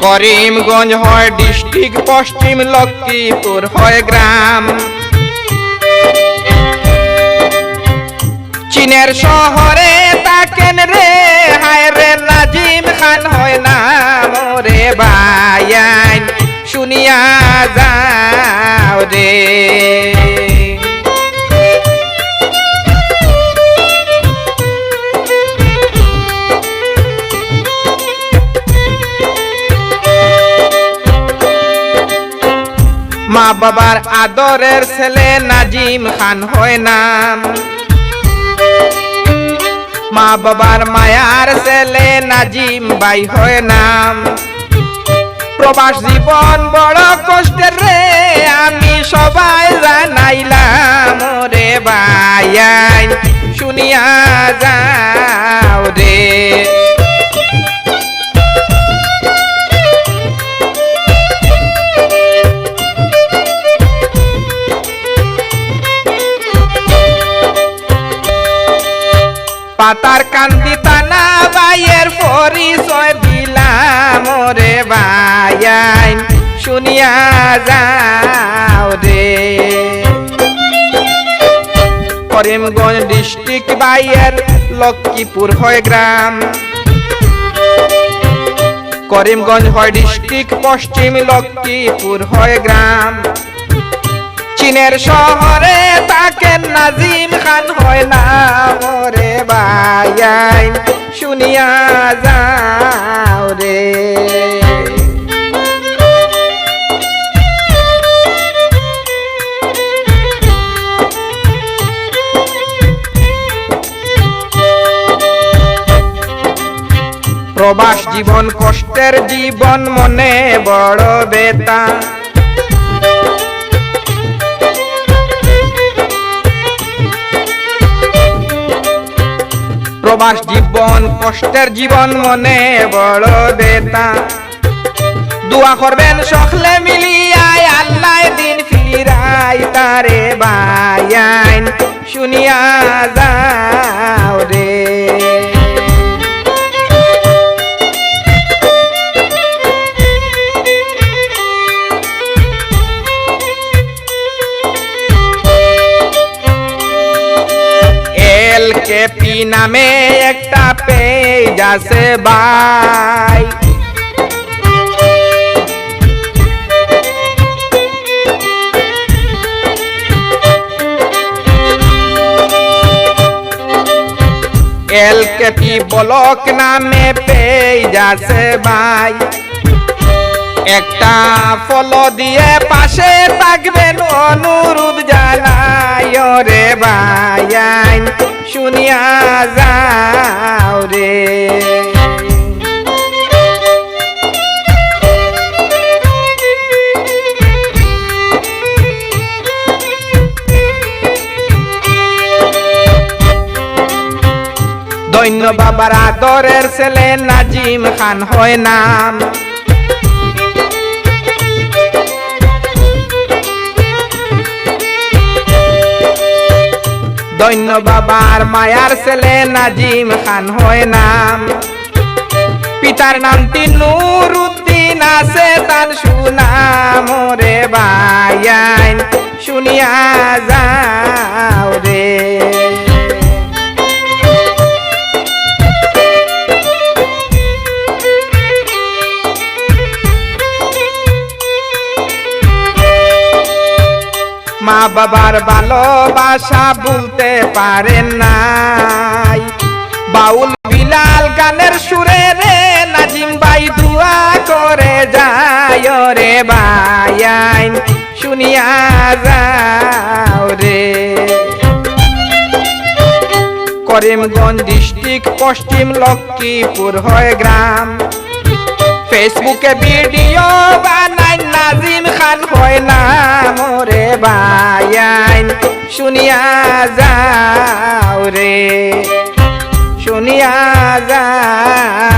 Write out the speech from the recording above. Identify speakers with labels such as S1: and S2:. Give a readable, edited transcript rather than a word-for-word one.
S1: করিমগঞ্জ হয় ডিস্ট্রিক্ট, পশ্চিম লক্ষ্মীপুর হয় গ্রাম। চীনের শহরে তাকেন রে, হায় রে নাজিম খান হয় নাম রে ভাইয়াইন শুনিয়া যাও রে। মা বাবার আদরের ছেলে নাজিম খান হয় নাম, মা বাবার মায়ার ছেলে নাজিম বাই হয় নাম। প্রবাস জীবন বড় কষ্টের রে, আমি সবাই জানাইলাম রে ভাইয়াইন শুনিয়া যাও রে। পাতার কান্দি তানা বাইয়ের পরিচয় দিলাম রে ভাইয়াইন শুনিয়া যাও রে। করিমগঞ্জ ডিস্ট্রিক্ট বাইয়ের লক্ষ্মীপুর হয় গ্রাম। করিমগঞ্জ হয় ডিস্ট্রিক্ট, পশ্চিম লক্ষ্মীপুর হয় গ্রাম। চীনের শহরে তাকেন নাজিম খান হয় নাম রে ভাইয়াইন শুনিয়া যাও রে। প্রবাস জীবন কষ্টের জীবন, মনে বড় বেতা। প্রবাস জীবন কষ্টের জীবন, মনে বড় বেতা। দোয়া করবেন সকলে মিলিয়া, আল্লাহ দিন ফিরাই তারে ভাইয়াইন শুনিয়া যাও রে। LKP নামে একটা পেজ আছে ভাই, LKP ব্লক নামে পেজ আছে ভাই। একটা ফলো দিয়ে পাশে থাকবেন অনুরোধ জানাই রে ভাইয়াইন শুনিয়া যাও রে। দৈন্য বাবার আদরের ছেলে নাজিম খান হয় নাম। দৈন্য বাবার মায়ার ছেলে নাজিম খান হয় নাম। পিতার নামটি নুরুদ্দিন আছে তার সুনাম রে ভাইয়াইন শুনিয়া যাও রে। মা বাবার ভালোবাসা ভুলতে পারেন নাই, বাউল বিলাল গানের সুরে রে নাজিম ভাই দুয়া করে যায় রে ভাইয়াইন শুনিয়া যাও রে। করিমগঞ্জ ডিস্ট্রিক্ট, পশ্চিম লক্ষ্মীপুর হয় গ্রাম। ফেসবুকে ভিডিও বানাই নাজিম খান হয় নাম রে ভাইয়াইন শুনিয়া যাও রে শুনিয়া যাও।